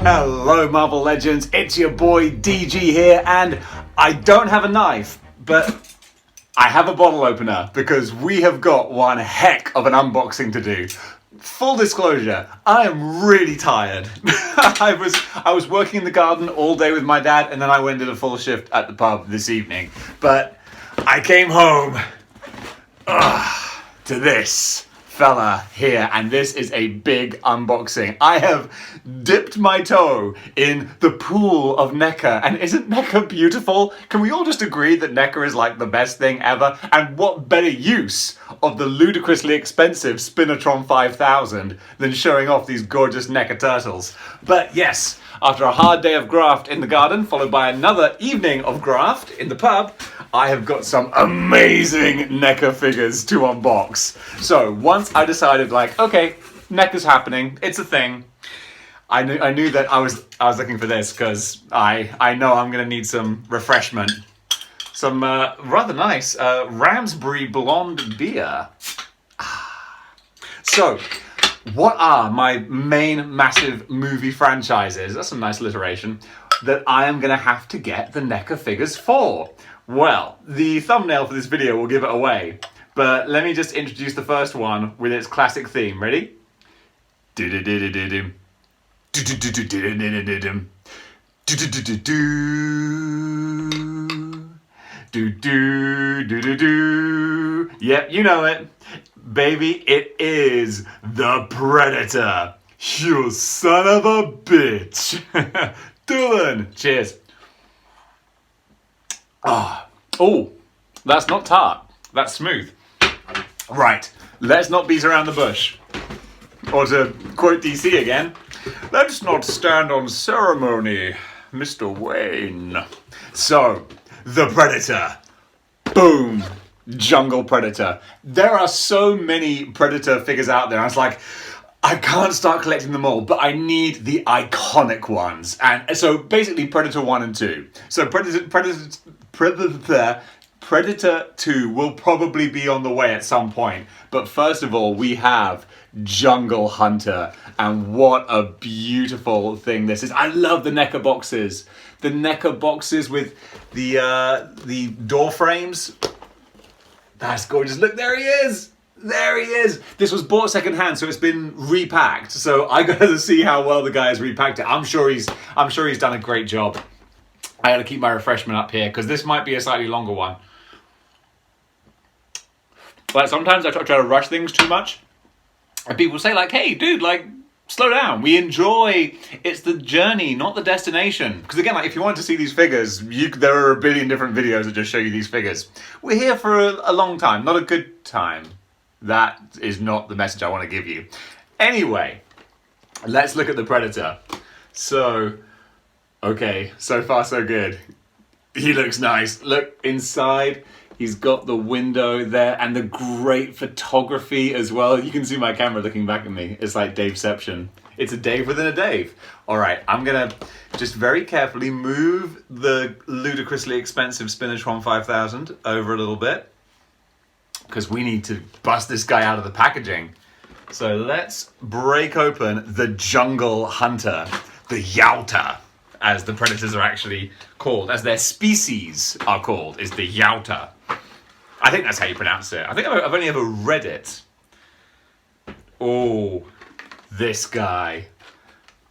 Hello Marvel Legends, it's your boy DG here, and I don't have a knife, but I have a bottle opener because we have got one heck of an unboxing to do. Full disclosure, I am really tired. I was working in the garden all day with my dad, and then I went to a full shift at the pub this evening. But I came home to this fella here, and this is a big unboxing. I have dipped my toe in the pool of Neca, and isn't Neca beautiful? Can we all just agree that Neca is like the best thing ever? And what better use of the ludicrously expensive Spinatron 5000 than showing off these gorgeous Neca turtles? But yes, after a hard day of graft in the garden, followed by another evening of graft in the pub, I have got some amazing Neca figures to unbox. So once I decided, like, okay, Neca's happening, it's a thing. I knew that I was looking for this because I know I'm gonna need some refreshment, some rather nice Ramsbury blonde beer. So, what are my main massive movie franchises? That's some nice alliteration that I am gonna have to get the Neca figures for. Well, the thumbnail for this video will give it away, but let me just introduce the first one with its classic theme. Ready? Yep, you know it. Baby, it is the Predator. You son of a bitch. Dylan, cheers. Oh, that's not tart. That's smooth. Right, let's not beat around the bush. Or to quote DC again, let's not stand on ceremony, Mr. Wayne. So, the Predator. Boom. Jungle Predator. There are so many Predator figures out there. I was like, I can't start collecting them all, but I need the iconic ones. And so basically Predator 1 and 2. So Predator 2 will probably be on the way at some point. But first of all, we have Jungle Hunter. And what a beautiful thing this is. I love the Neca boxes. The Neca boxes with the door frames. That's gorgeous. Look, there he is. There he is. This was bought secondhand, so it's been repacked. So I got to see how well the guy has repacked it. I'm sure he's done a great job. I got to keep my refreshment up here because this might be a slightly longer one. Like sometimes I try to rush things too much, and people say like, "Hey, dude, like slow down. We enjoy. It's the journey, not the destination." Because again, like if you wanted to see these figures, there are a billion different videos that just show you these figures. We're here for a long time, not a good time. That is not the message I want to give you. Anyway, let's look at the Predator. So, okay, so far so good. He looks nice. Look inside. He's got the window there and the great photography as well. You can see my camera looking back at me. It's like Daveception. It's a Dave within a Dave. All right, I'm gonna just very carefully move the ludicrously expensive Spinatron 5000 over a little bit, because we need to bust this guy out of the packaging. So let's break open the Jungle Hunter, the Yowta, as the Predators are actually called, as their species are called, is the Yowta. I think that's how you pronounce it. I think I've only ever read it. Oh, this guy.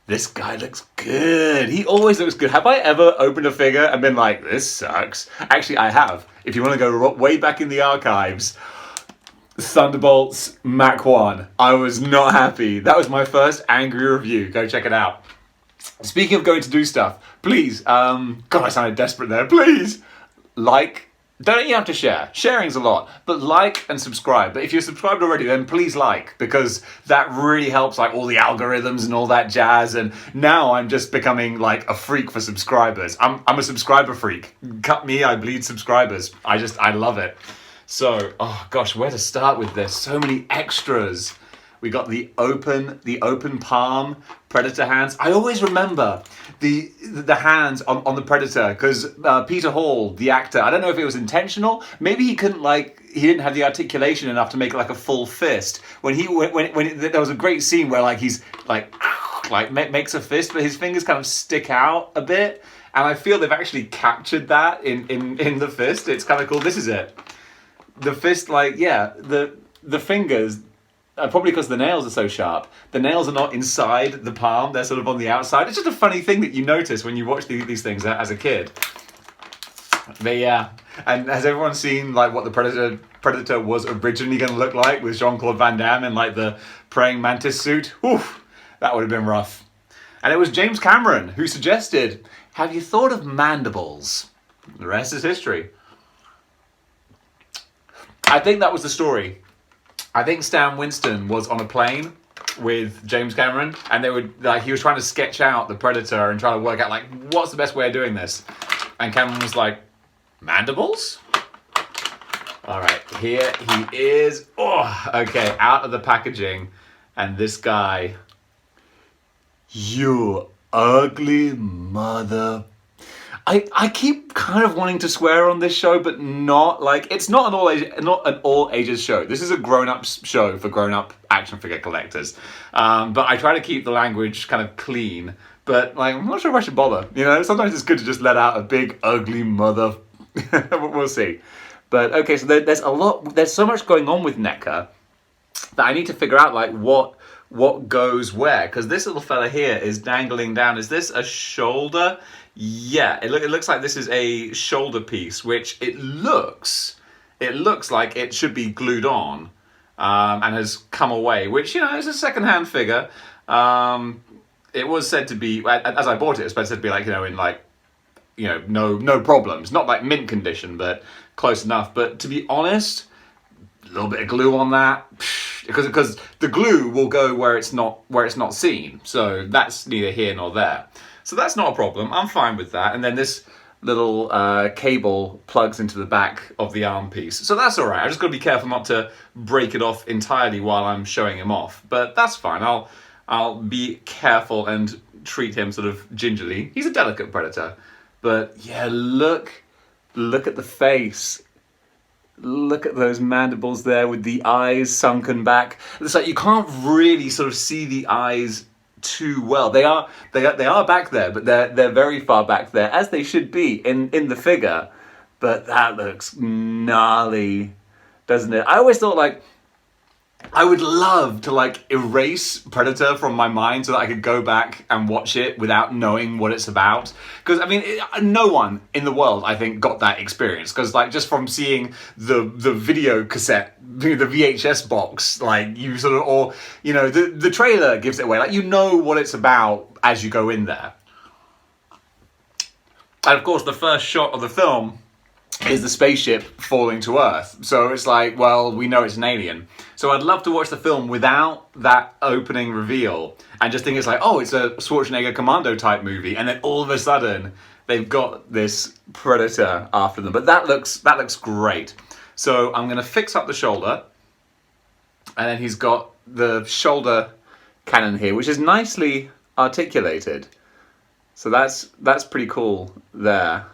This guy looks good. He always looks good. Have I ever opened a figure and been like, this sucks? Actually, I have. If you want to go way back in the archives, Thunderbolts Mach 1. I was not happy. That was my first angry review. Go check it out. Speaking of going to do stuff, please, God, I sounded desperate there. Please, like, don't even have to share. Sharing's a lot, but like and subscribe. But if you're subscribed already, then please like, because that really helps, like all the algorithms and all that jazz. And now I'm just becoming like a freak for subscribers. I'm a subscriber freak. Cut me, I bleed subscribers. I love it. So, oh gosh, where to start with this? So many extras. We got the open palm Predator hands. I always remember the hands on the Predator because Peter Hall, the actor, I don't know if it was intentional. Maybe he didn't have the articulation enough to make it like a full fist. There was a great scene where like he's like like makes a fist, but his fingers kind of stick out a bit. And I feel they've actually captured that in the fist. It's kind of cool. This is it. The fist, like, yeah, the fingers, probably because the nails are so sharp, the nails are not inside the palm, they're sort of on the outside. It's just a funny thing that you notice when you watch these things as a kid. But yeah, and has everyone seen like what the Predator was originally going to look like with Jean-Claude Van Damme in like the praying mantis suit? Oof, that would have been rough. And it was James Cameron who suggested, have you thought of mandibles? The rest is history. I think that was the story. I think Stan Winston was on a plane with James Cameron, and he was trying to sketch out the Predator and trying to work out like what's the best way of doing this. And Cameron was like, mandibles? All right, here he is. Oh, okay, out of the packaging, and this guy, you ugly mother. I keep kind of wanting to swear on this show, but not like it's not an all ages show. This is a grown-up show for grown-up action figure collectors. But I try to keep the language kind of clean. But like, I'm not sure if I should bother. You know, sometimes it's good to just let out a big ugly mother. We'll see. But okay, so there's so much going on with Neca that I need to figure out like what goes where, because this little fella here is dangling down. Is this a shoulder? Yeah, it looks like this is a shoulder piece, which it looks like it should be glued on and has come away, which, you know, is a second-hand figure. It was said to be, as I bought it, it was said to be like, you know, in like, you know, no problems. Not like mint condition, but close enough. But to be honest, a little bit of glue on that, because the glue will go where it's not seen. So that's neither here nor there. So that's not a problem. I'm fine with that. And then this little cable plugs into the back of the arm piece. So that's all right. I just got to be careful not to break it off entirely while I'm showing him off. But that's fine. I'll be careful and treat him sort of gingerly. He's a delicate Predator. But yeah, look at the face. Look at those mandibles there with the eyes sunken back. It's like you can't really sort of see the eyes too well. They are back there, but they're very far back there, as they should be in the figure. But that looks gnarly, doesn't it? I always thought like I would love to like erase Predator from my mind so that I could go back and watch it without knowing what it's about. Because I mean, no one in the world, I think, got that experience. Because like just from seeing the video cassette, the VHS box, like you sort of, or you know, the trailer gives it away. Like you know what it's about as you go in there. And of course, the first shot of the film is the spaceship falling to Earth. So it's like, well, we know it's an alien. So I'd love to watch the film without that opening reveal and just think it's like, oh, it's a Schwarzenegger Commando type movie. And then all of a sudden they've got this Predator after them. But that looks great. So I'm going to fix up the shoulder. And then he's got the shoulder cannon here, which is nicely articulated. So that's pretty cool there.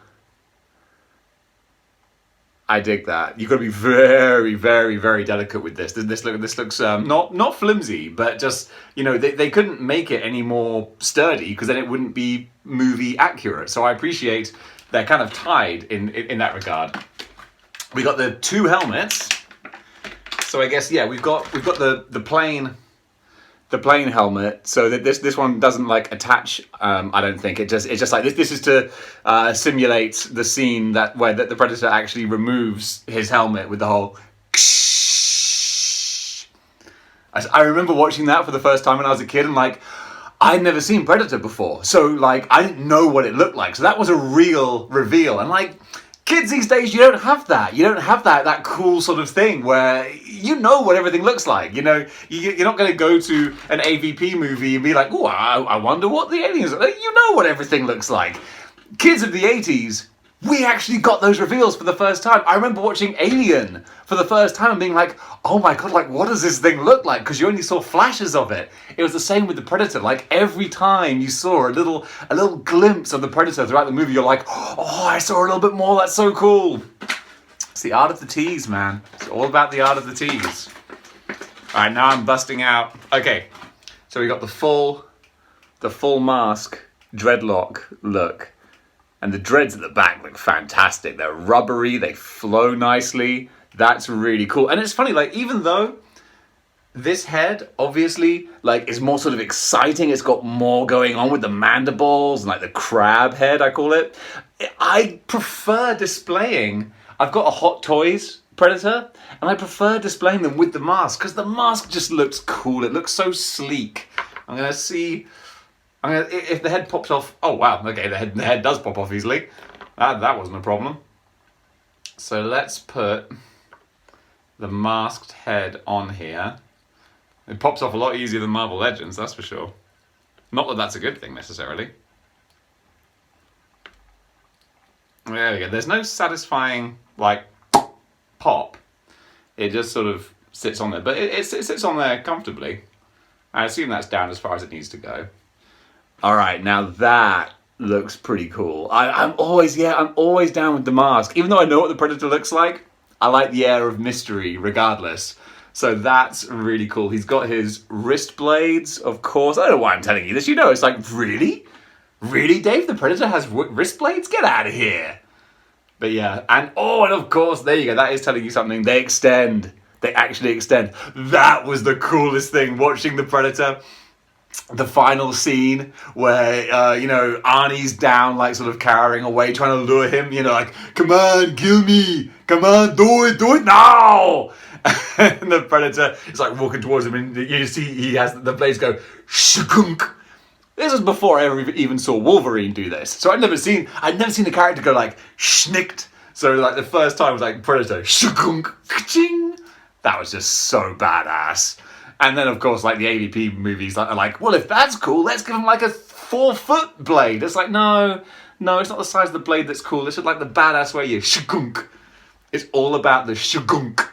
I dig that. You've got to be very, very, very delicate with this. This looks not flimsy, but just, you know, they couldn't make it any more sturdy because then it wouldn't be movie accurate. So I appreciate they're kind of tied in that regard. We got the two helmets. So I guess yeah, we've got the plain helmet, so that this one doesn't like attach. I don't think it's just like this is to simulate the scene where the Predator actually removes his helmet with the whole. I remember watching that for the first time when I was a kid, and like I'd never seen Predator before, so like I didn't know what it looked like. So that was a real reveal, and like. Kids these days, you don't have that. You don't have that cool sort of thing where you know what everything looks like. You know, you're not going to go to an AVP movie and be like, oh, I wonder what the aliens are. You know what everything looks like. Kids of the 80s, we actually got those reveals for the first time. I remember watching Alien for the first time and being like, oh my God, like what does this thing look like? Because you only saw flashes of it. It was the same with the Predator. Like every time you saw a little glimpse of the Predator throughout the movie, you're like, oh, I saw a little bit more. That's so cool. It's the art of the tease, man. It's all about the art of the tease. All right, now I'm busting out. Okay, so we got the full the full mask dreadlock look. And the dreads at the back look fantastic. They're rubbery, they flow nicely. That's really cool. And it's funny, like, even though this head obviously like is more sort of exciting, it's got more going on with the mandibles and like the crab head, I call it. I prefer displaying, I've got a Hot Toys Predator, and I prefer displaying them with the mask because the mask just looks cool. It looks so sleek. I'm gonna see, if the head pops off. Oh wow, okay, the head does pop off easily. That wasn't a problem. So let's put the masked head on here. It pops off a lot easier than Marvel Legends, that's for sure. Not that that's a good thing necessarily. There we go. There's no satisfying like pop. It just sort of sits on there, but it sits on there comfortably. I assume that's down as far as it needs to go. All right, now that looks pretty cool. I'm always down with the mask. Even though I know what the Predator looks like, I like the air of mystery regardless. So that's really cool. He's got his wrist blades, of course. I don't know why I'm telling you this. You know, it's like, really? Really, Dave? The Predator has wrist blades? Get out of here. But yeah, and of course, there you go. That is telling you something. They extend. They actually extend. That was the coolest thing, watching the Predator. The final scene where, Arnie's down, like, sort of cowering away, trying to lure him, like, come on, kill me. Come on, do it now. And the Predator is, like, walking towards him, and you see he has the blades go, shukunk. This was before I ever even saw Wolverine do this. So I'd never seen a character go, like, schnicked. So, like, the first time was, like, Predator, shukunk, ka-ching. That was just so badass. And then, of course, like the AVP movies are like, well, if that's cool, let's give him like a 4-foot blade. It's like, no, it's not the size of the blade that's cool. It's just like the badass way you shugunk. It's all about the shugunk.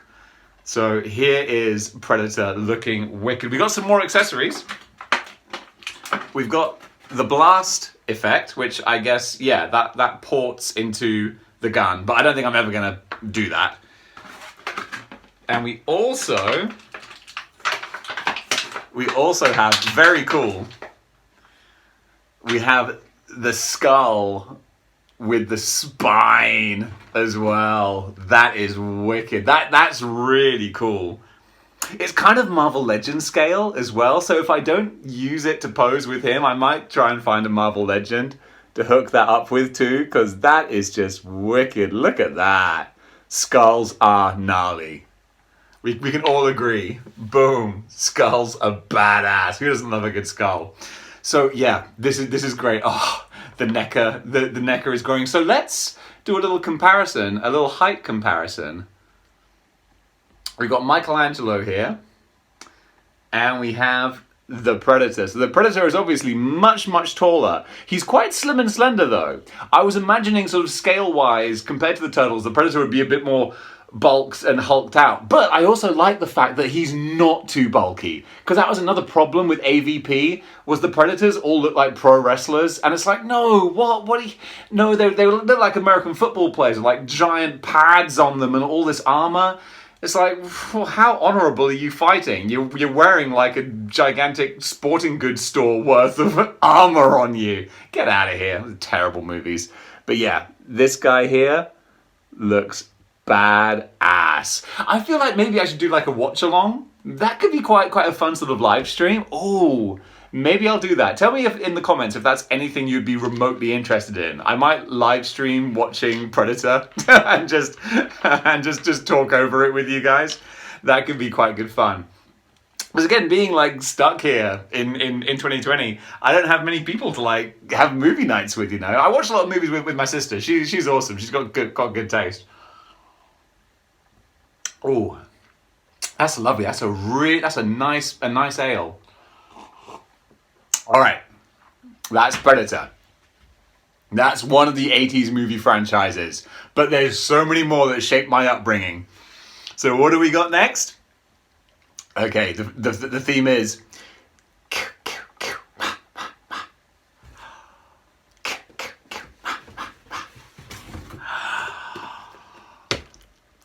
So here is Predator looking wicked. We got some more accessories. We've got the blast effect, which I guess, that ports into the gun. But I don't think I'm ever going to do that. And we also have, very cool, we have the skull with the spine as well. That is wicked. That's really cool. It's kind of Marvel Legends scale as well, so if I don't use it to pose with him, I might try and find a Marvel Legend to hook that up with too, because that is just wicked. Look at that. Skulls are gnarly. We can all agree. Boom. Skulls are badass. Who doesn't love a good skull? So yeah, this is great. Oh, the Neca, the Neca is growing. So let's do a little comparison, a little height comparison. We've got Michelangelo here, and we have the Predator. So the Predator is obviously much, much taller. He's quite slim and slender though. I was imagining sort of scale-wise, compared to the Turtles, the Predator would be a bit more bulked and hulked out. But I also like the fact that he's not too bulky, because that was another problem with AVP, was the Predators all look like pro wrestlers, and it's like, no, they look like American football players with like giant pads on them and all this armor. It's like, well, how honorable are you fighting? You're wearing like a gigantic sporting goods store worth of armor on you. Get out of here. Terrible movies. But yeah, this guy here looks badass. I feel like maybe I should do like a watch along. That could be quite a fun sort of live stream. Oh, maybe I'll do that. Tell me in the comments if that's anything you'd be remotely interested in. I might live stream watching Predator and just talk over it with you guys. That could be quite good fun. Because again, being like stuck here in 2020, I don't have many people to like have movie nights with, I watch a lot of movies with my sister. She's awesome. She's got good taste. Oh, that's lovely. That's a nice ale. All right, that's Predator. That's one of the 80s movie franchises, but there's so many more that shaped my upbringing. So what do we got next? Okay, the theme is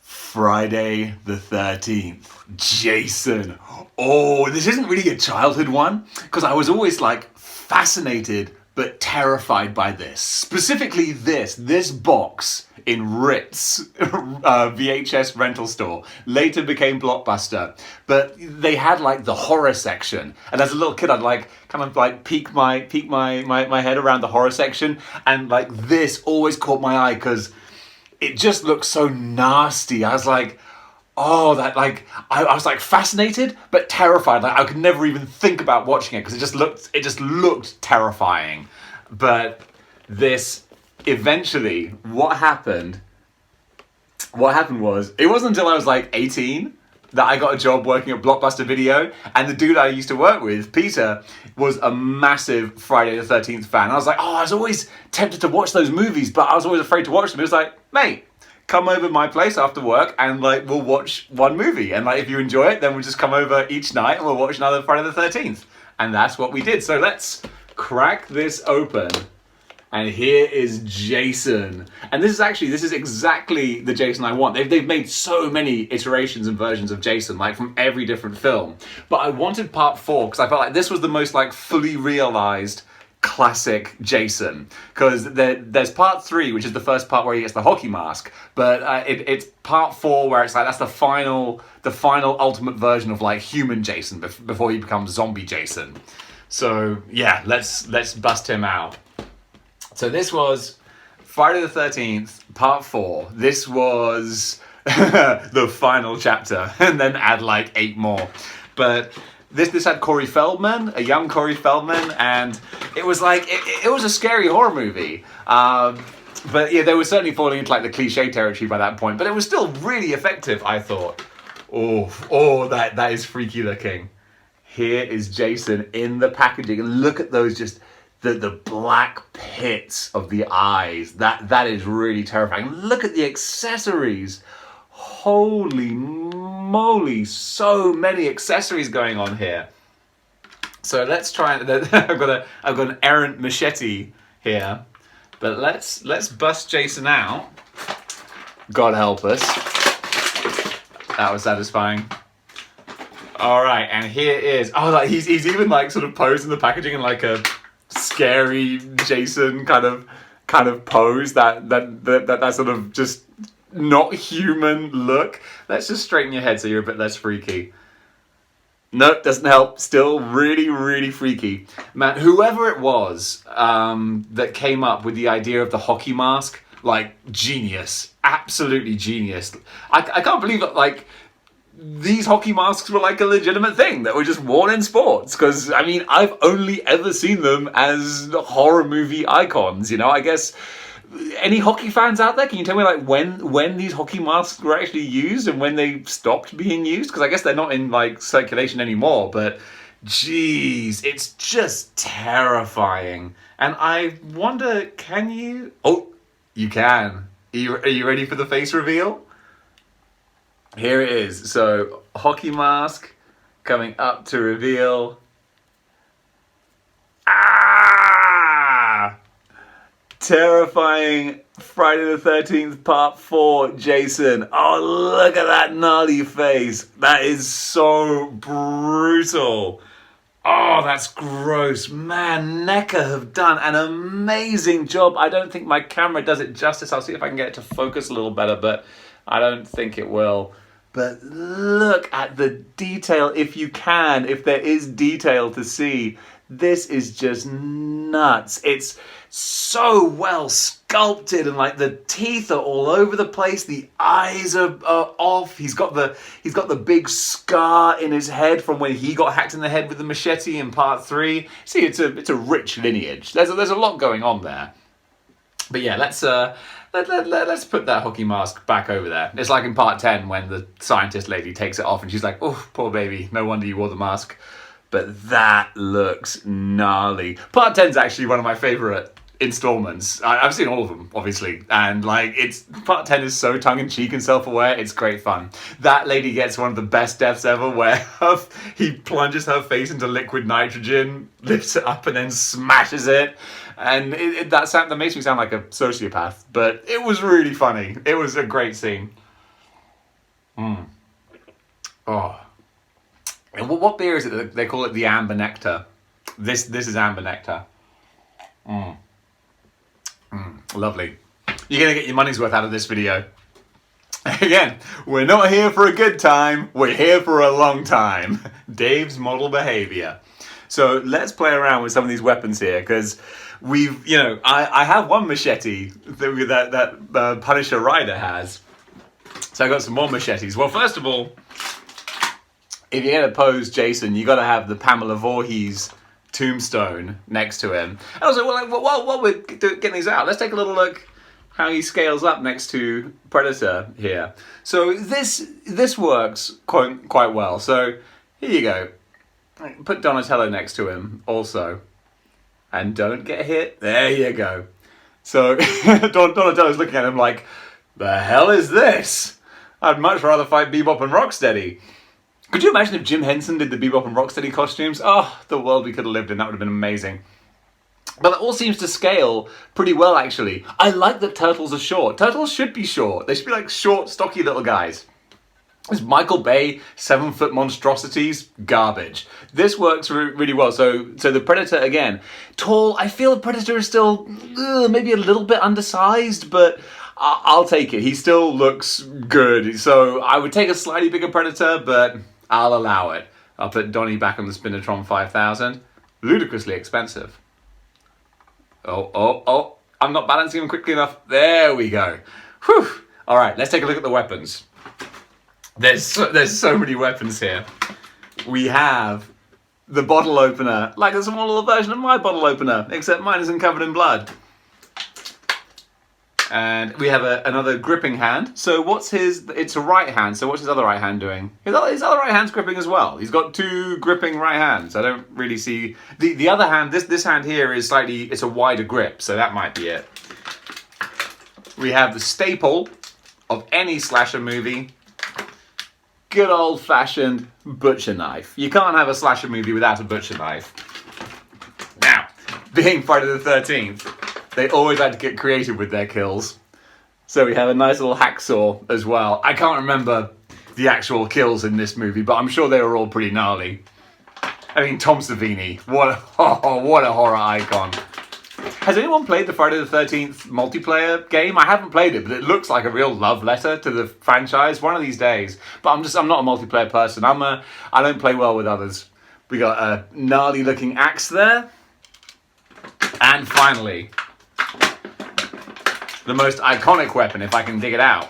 Friday the 13th. Jason. Oh, this isn't really a childhood one, because I was always like fascinated but terrified by this. Specifically this box in Ritz VHS rental store. Later became Blockbuster. But they had like the horror section. And as a little kid, I'd like kind of like peek my head around the horror section. And like this always caught my eye because it just looked so nasty. I was like, oh, that like I was like fascinated but terrified. Like I could never even think about watching it because it just looked terrifying. But this eventually, what happened was, it wasn't until I was like 18 that I got a job working at Blockbuster Video, and the dude I used to work with, Peter, was a massive Friday the 13th fan. I was like, oh, I was always tempted to watch those movies, but I was always afraid to watch them. It was like, mate, come over to my place after work and like we'll watch one movie, and like if you enjoy it, then we'll just come over each night and we'll watch another Friday the 13th. And that's what we did. So let's crack this open. And here is Jason. And this is exactly the Jason I want. They've made so many iterations and versions of Jason, like from every different film. But I wanted part 4 because I felt like this was the most like fully realized classic Jason. Because there's part 3, which is the first part where he gets the hockey mask. But it's part 4 where it's like that's the final ultimate version of like human Jason before he becomes zombie Jason. So yeah, let's bust him out. So this was Friday the 13th, part 4. This was the final chapter, and then add like 8 more. But this had Corey Feldman, a young Corey Feldman, and it was like, it was a scary horror movie. But yeah, they were certainly falling into like the cliche territory by that point, but it was still really effective, I thought. Oh, that is freaky looking. Here is Jason in the packaging, and look at those just the black pits of the eyes. That is really terrifying. Look at the accessories. Holy moly, so many accessories going on here. So let's try and I've got an errant machete here. But let's bust Jason out. God help us. That was satisfying. All right, and here is, oh, like he's even like sort of posed in the packaging in like a scary Jason kind of pose, that sort of just not human look. Let's just straighten your head so you're a bit less freaky. Nope, doesn't help. Still really, really freaky. Man, whoever it was that came up with the idea of the hockey mask, like genius, absolutely genius. I can't believe it, like these hockey masks were like a legitimate thing that were just worn in sports, because I mean I've only ever seen them as horror movie icons, you know. I guess any hockey fans out there, can you tell me like when these hockey masks were actually used and when they stopped being used? Because I guess they're not in like circulation anymore, but geez, it's just terrifying. And I wonder, can you? Oh, you can. Are you ready for the face reveal? Here it is. So, hockey mask coming up to reveal. Ah! Terrifying Friday the 13th part 4 Jason. Oh, look at that gnarly face. That is so brutal. Oh, that's gross. Man, Neca have done an amazing job. I don't think my camera does it justice. I'll see if I can get it to focus a little better, but I don't think it will. But look at the detail, if you can, if there is detail to see. This is just nuts. It's so well sculpted, and like the teeth are all over the place. The eyes are off. He's got the big scar in his head from when he got hacked in the head with the machete in part 3. See, it's a rich lineage. There's a lot going on there. But yeah, let's put that hockey mask back over there. It's like in part 10 when the scientist lady takes it off and she's like, oh, poor baby, no wonder you wore the mask. But that looks gnarly. Part 10 is actually one of my favourite installments. I've seen all of them, obviously. And like, part 10 is so tongue-in-cheek and self-aware, it's great fun. That lady gets one of the best deaths ever, where he plunges her face into liquid nitrogen, lifts it up and then smashes it. And that makes me sound like a sociopath, but it was really funny. It was a great scene. Oh. And what beer is it? They call it the Amber Nectar. This is amber nectar. Lovely. You're going to get your money's worth out of this video. Again, we're not here for a good time, we're here for a long time. Dave's model behavior. So let's play around with some of these weapons here, because we've, I have one machete that Punisher Rider has. So I got some more machetes. Well, first of all, if you're going to pose Jason, you got to have the Pamela Voorhees tombstone next to him. And also, while we're getting these out, let's take a little look how he scales up next to Predator here. So this works quite well. So here you go. Put Donatello next to him also. And don't get hit. There you go. So Donatello's looking at him like, the hell is this? I'd much rather fight Bebop and Rocksteady. Could you imagine if Jim Henson did the Bebop and Rocksteady costumes? Oh, the world we could have lived in. That would have been amazing. But that all seems to scale pretty well, actually. I like that turtles are short. Turtles should be short. They should be like short, stocky little guys. This Michael Bay 7-foot monstrosities, garbage. This works really well. So the Predator, again, tall. I feel the Predator is still maybe a little bit undersized, but I'll take it. He still looks good. So I would take a slightly bigger Predator, but I'll allow it. I'll put Donnie back on the Spinatron 5000. Ludicrously expensive. Oh, I'm not balancing him quickly enough. There we go. Whew. All right, let's take a look at the weapons. There's so many weapons here. We have the bottle opener, like a small little version of my bottle opener, except mine isn't covered in blood. And we have another gripping hand. So what's his, it's a right hand, so what's his other right hand doing? His other right hand's gripping as well. He's got two gripping right hands. I don't really see, the other hand, this hand here is slightly, it's a wider grip, so that might be it. We have the staple of any slasher movie, good old-fashioned butcher knife. You can't have a slasher movie without a butcher knife. Now, being Friday the 13th, they always like to get creative with their kills. So we have a nice little hacksaw as well. I can't remember the actual kills in this movie, but I'm sure they were all pretty gnarly. I mean, Tom Savini, what a horror icon. Has anyone played the Friday the 13th multiplayer game? I haven't played it, but it looks like a real love letter to the franchise one of these days. But I'm not a multiplayer person. I don't play well with others. We got a gnarly looking axe there. And finally, the most iconic weapon, if I can dig it out.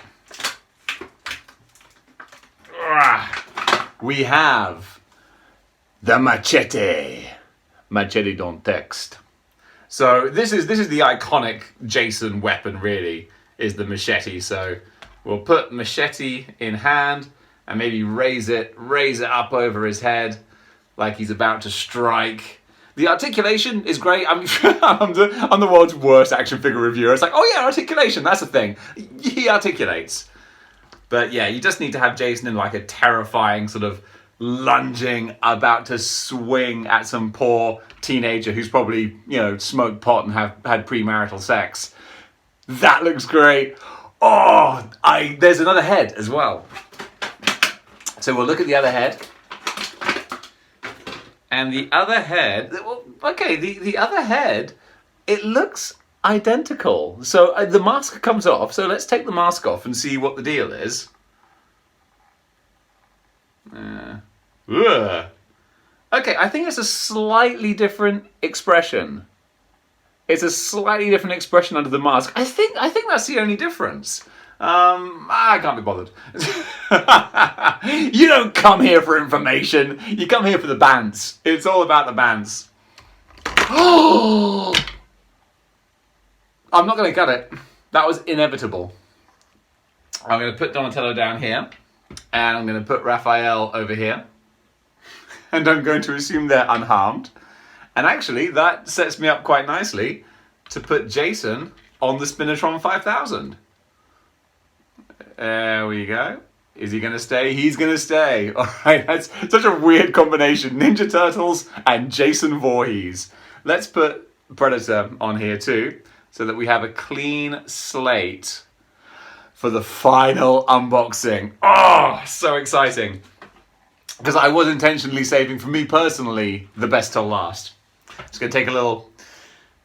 We have the machete. Machete don't text. So this is the iconic Jason weapon, really, is the machete. So we'll put machete in hand and maybe raise it up over his head like he's about to strike. The articulation is great. I'm the world's worst action figure reviewer. It's like, oh yeah, articulation, that's a thing. He articulates. But yeah, you just need to have Jason in like a terrifying sort of lunging, about to swing at some poor teenager who's probably, smoked pot and had premarital sex. That looks great. Oh, there's another head as well. So we'll look at the other head. And the other head, okay, the other head, it looks identical. So the mask comes off, so let's take the mask off and see what the deal is. Okay, I think it's a slightly different expression. It's a slightly different expression under the mask. I think that's the only difference. I can't be bothered. You don't come here for information. You come here for the bands. It's all about the bands. I'm not going to cut it. That was inevitable. I'm going to put Donatello down here. And I'm going to put Raphael over here. And I'm going to assume they're unharmed. And actually, that sets me up quite nicely to put Jason on the Spinatron 5000. There we go. Is he going to stay? He's going to stay. All right, that's such a weird combination. Ninja Turtles and Jason Voorhees. Let's put Predator on here too, so that we have a clean slate for the final unboxing. Oh, so exciting. Because I was intentionally saving, for me personally, the best till last. Just gonna take a little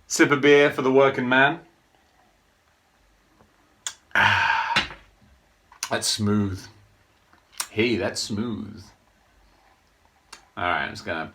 sip of beer for the working man. That's smooth. Hey, that's smooth. All right, I'm just gonna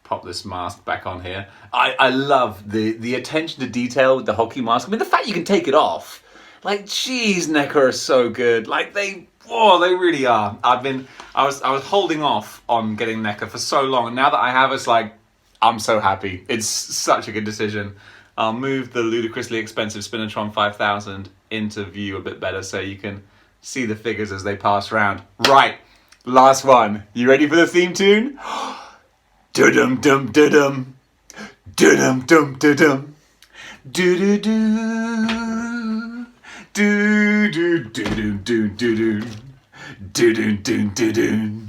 pop this mask back on here. I love the attention to detail with the hockey mask. I mean, the fact you can take it off. Like, geez, Neca are so good. Like, they really are. I was holding off on getting Neca for so long, and now that I have, it's like, I'm so happy. It's such a good decision. I'll move the ludicrously expensive Spinatron 5000 into view a bit better so you can see the figures as they pass around. Right, last one. You ready for the theme tune? Do-dum dum do-dum. Do-dum dum do-dum. Do-do-do. Do-do-do-do-do-do. Do-do-do-do-do.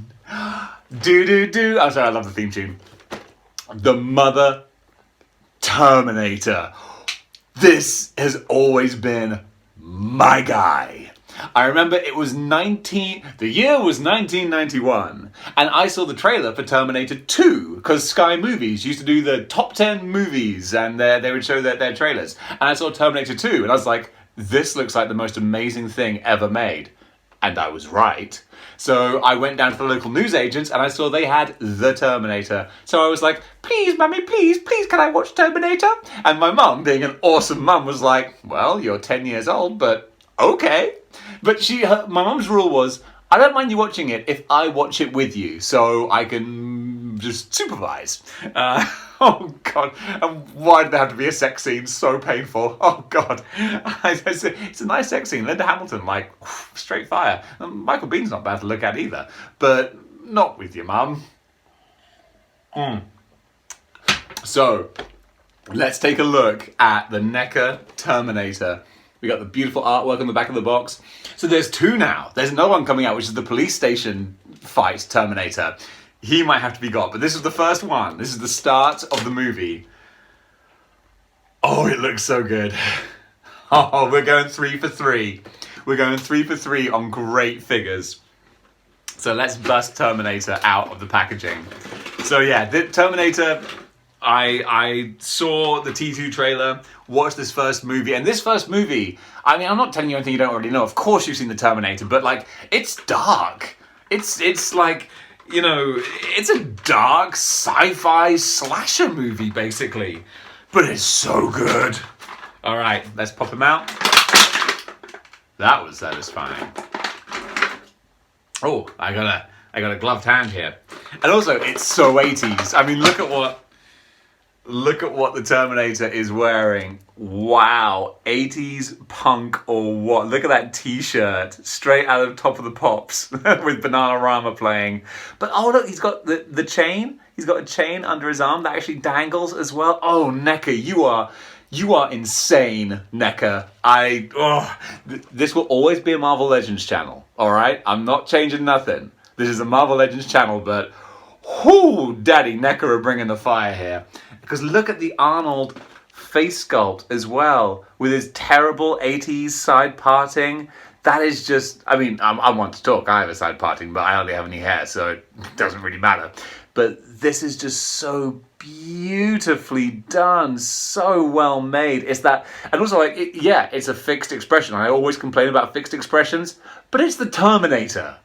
Do-do-do. I'm sorry, I love the theme tune. The Mother Terminator. This has always been my guy. I remember the year was 1991, and I saw the trailer for Terminator 2, because Sky Movies used to do the top 10 movies, and they would show their trailers. And I saw Terminator 2, and I was like, this looks like the most amazing thing ever made. And I was right. So I went down to the local newsagents and I saw they had The Terminator. So I was like, please, Mummy, please, can I watch Terminator? And my mum, being an awesome mum, was like, well, you're 10 years old, but okay. But my mum's rule was, I don't mind you watching it if I watch it with you, so I can just supervise. Oh, God. And why did there have to be a sex scene? So painful. Oh, God. It's a nice sex scene. Linda Hamilton, like, straight fire. And Michael Bihn's not bad to look at either. But not with your mum. So, let's take a look at the Neca Terminator. We got the beautiful artwork on the back of the box. So there's two now. There's another one coming out, which is the police station fight Terminator. He might have to be got, but this is the first one. This is the start of the movie. Oh, it looks so good. Oh, we're going 3 for 3. We're going 3 for 3 on great figures. So let's bust Terminator out of the packaging. So yeah, the Terminator, I saw the T2 trailer, watched this first movie, and this first movie, I mean, I'm not telling you anything you don't already know. Of course you've seen the Terminator, but like, it's dark. It's like, you know, it's a dark sci-fi slasher movie, basically. But it's so good. All right, let's pop him out. That was satisfying. Oh, I got a gloved hand here. And also, it's so 80s. I mean, look at what the Terminator is wearing. Wow, 80s punk or what? Look at that t-shirt, straight out of the Top of the Pops with Bananarama playing. But oh look, he's got the chain. He's got a chain under his arm that actually dangles as well. Oh, Neca, you are insane, Neca. This will always be a Marvel Legends channel, all right? I'm not changing nothing. This is a Marvel Legends channel, but whoo, Daddy Neca are bringing the fire here. Because look at the Arnold face sculpt as well, with his terrible 80s side parting. That is just, I mean, I want to talk. I have a side parting, but I hardly have any hair, so it doesn't really matter. But this is just so beautifully done, so well made. It's that, and also like, it's a fixed expression. I always complain about fixed expressions, but it's the Terminator.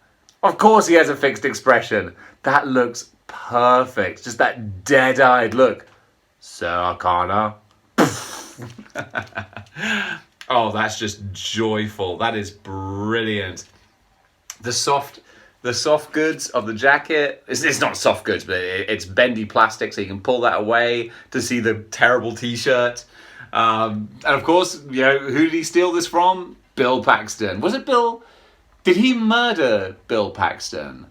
Of course he has a fixed expression. That looks perfect. Just that dead-eyed look. Sarah Connor. Oh, that's just joyful. That is brilliant. The soft goods of the jacket. It's not soft goods, but it's bendy plastic, so you can pull that away to see the terrible t-shirt. And of course, you know, who did he steal this from? Bill Paxton. Was it Bill? Did he murder Bill Paxton?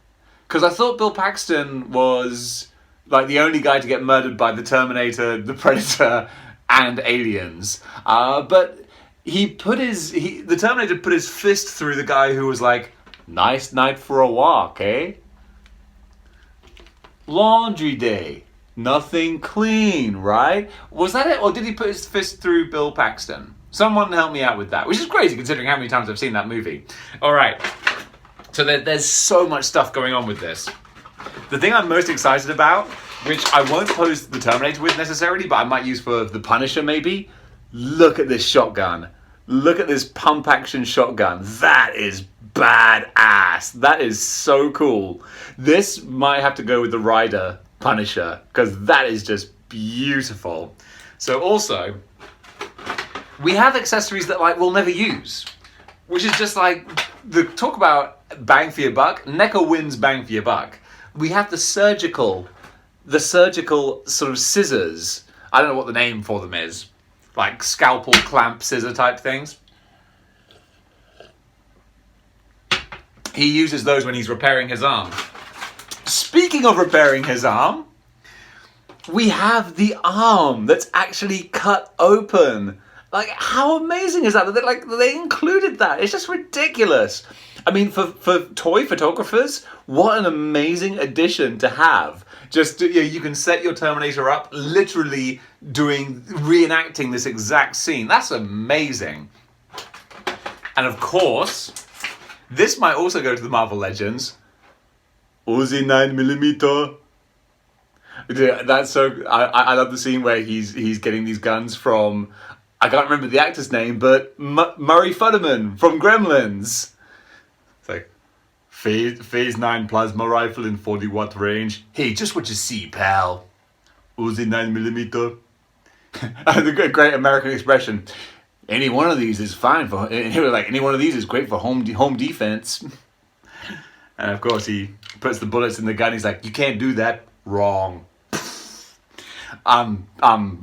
Because I thought Bill Paxton was like the only guy to get murdered by the Terminator, the Predator, and aliens. But the Terminator put his fist through the guy who was like, nice night for a walk, eh? Laundry day. Nothing clean, right? Was that it? Or did he put his fist through Bill Paxton? Someone help me out with that. Which is crazy considering how many times I've seen that movie. All right. So there's so much stuff going on with this. The thing I'm most excited about, which I won't pose the Terminator with necessarily, but I might use for the Punisher maybe. Look at this shotgun. Look at this pump action shotgun. That is badass. That is so cool. This might have to go with the Rider Punisher because that is just beautiful. So also, we have accessories that like we'll never use, which is just like the talk about bang for your buck. Neca wins bang for your buck. We have the surgical sort of scissors. I don't know what the name for them is, like scalpel clamp scissor type things. He uses those when he's repairing his arm. Speaking of repairing his arm, we have the arm that's actually cut open. Like, how amazing is that? They included that. It's just ridiculous. I mean, for toy photographers, what an amazing addition to have. Just, you can set your Terminator up literally reenacting this exact scene. That's amazing. And of course, this might also go to the Marvel Legends. Uzi 9mm. That's so. I love the scene where he's getting these guns from. I can't remember the actor's name, but Murray Futterman from Gremlins. It's like phase 9 plasma rifle in 40-watt range. Hey, just what you see, pal. Uzi 9mm. The great American expression. Any one of these is fine for. Any one of these is great for home defense. And of course, he puts the bullets in the gun. He's like, you can't do that. Wrong. I'm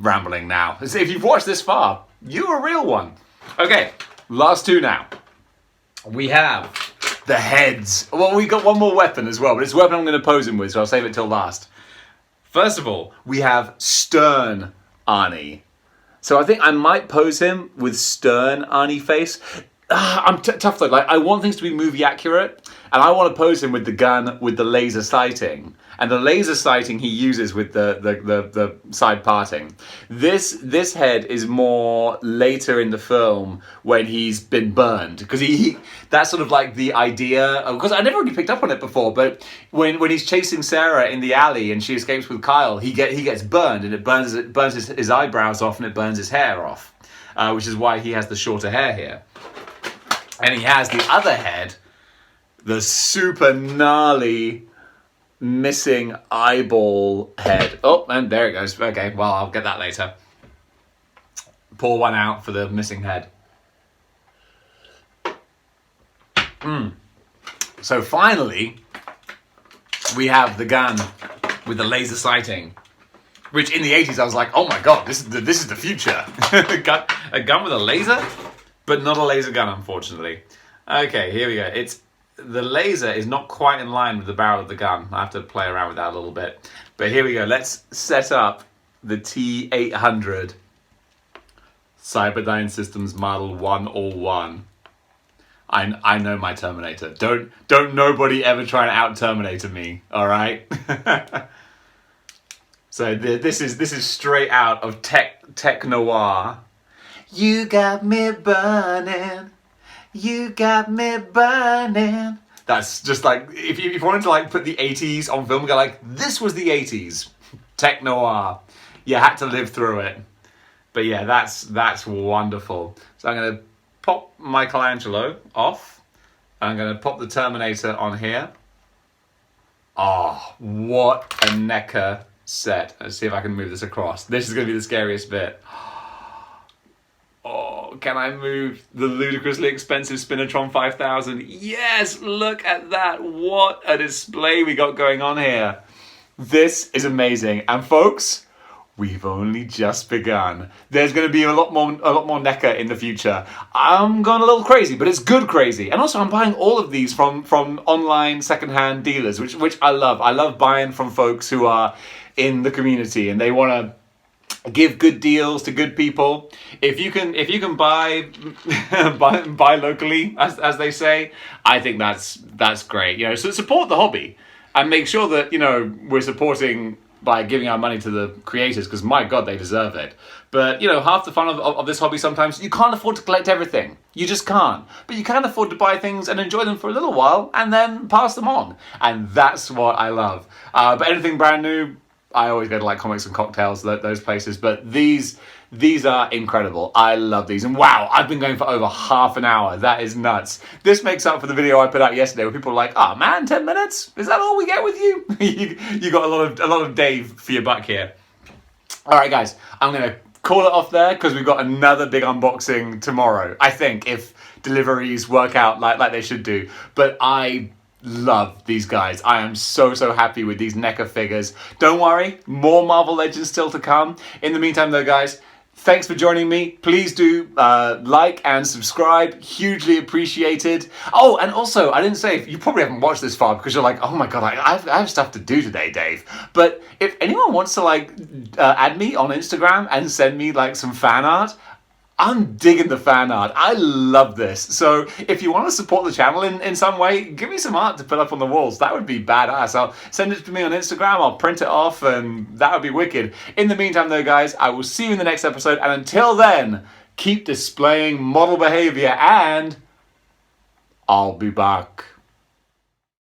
rambling now. If you've watched this far, you're a real one. Okay, last two now. We have the heads. Well, we got one more weapon as well, but it's a weapon I'm going to pose him with, so I'll save it till last. First of all, we have Stern Arnie. So I think I might pose him with Stern Arnie face. I'm tough though. Like, I want things to be movie accurate, and I want to pose him with the gun with the laser sighting, and the laser sighting he uses with the side parting. This head is more later in the film when he's been burned, because he that's sort of like the idea. Because I never really picked up on it before, but when he's chasing Sarah in the alley and she escapes with Kyle, he gets burned, and it burns his eyebrows off and it burns his hair off, which is why he has the shorter hair here. And he has the other head, the super gnarly missing eyeball head. Oh, and there it goes. Okay, well, I'll get that later. Pour one out for the missing head. So finally, we have the gun with the laser sighting. Which in the 80s I was like, oh my god, this is the future. A gun with a laser? But not a laser gun, unfortunately. Okay, here we go. The laser is not quite in line with the barrel of the gun. I have to play around with that a little bit. But here we go. Let's set up the T800 Cyberdyne Systems Model 101. I know my Terminator. Don't nobody ever try to out-Terminator me, all right? So this is straight out of tech noir. You got me burning. You got me burning. That's just like, if you wanted to like put the 80s on film, go like, this was the 80s. Tech noir. You had to live through it. But yeah, that's wonderful. So I'm going to pop Michelangelo off. I'm going to pop the Terminator on here. Oh, what a NECA set. Let's see if I can move this across. This is going to be the scariest bit. Oh, can I move the ludicrously expensive Spinatron 5000? Yes, look at that. What a display we got going on here. This is amazing. And folks, we've only just begun. There's going to be a lot more NECA in the future. I'm going a little crazy, but it's good crazy. And also, I'm buying all of these from online secondhand dealers, which I love. I love buying from folks who are in the community and they want to give good deals to good people. If you can buy buy locally, as they say, I think that's great. You know, so support the hobby and make sure that, you know, we're supporting by giving our money to the creators, because my God, they deserve it. But, you know, half the fun of this hobby sometimes, you can't afford to collect everything. You just can't. But you can afford to buy things and enjoy them for a little while and then pass them on. And that's what I love. But anything brand new, I always go to like Comics and Cocktails, those places. But these are incredible. I love these. And wow, I've been going for over half an hour. That is nuts. This makes up for the video I put out yesterday where people were like, oh man, 10 minutes? Is that all we get with you? you got a lot of Dave for your buck here. All right, guys, I'm going to call it off there because we've got another big unboxing tomorrow, I think, if deliveries work out like they should do. But I love these guys. I am so happy with these NECA figures. Don't worry, more Marvel Legends still to come. In the meantime though, guys, thanks for joining me. Please do like and subscribe. Hugely appreciated. Oh, and also, I didn't say, you probably haven't watched this far because you're like, oh my God, I have stuff to do today, Dave. But if anyone wants to like add me on Instagram and send me like some fan art, I'm digging the fan art. I love this. So if you want to support the channel in some way, give me some art to put up on the walls. That would be badass. I'll send it to me on Instagram. I'll print it off and that would be wicked. In the meantime though, guys, I will see you in the next episode. And until then, keep displaying model behavior and I'll be back.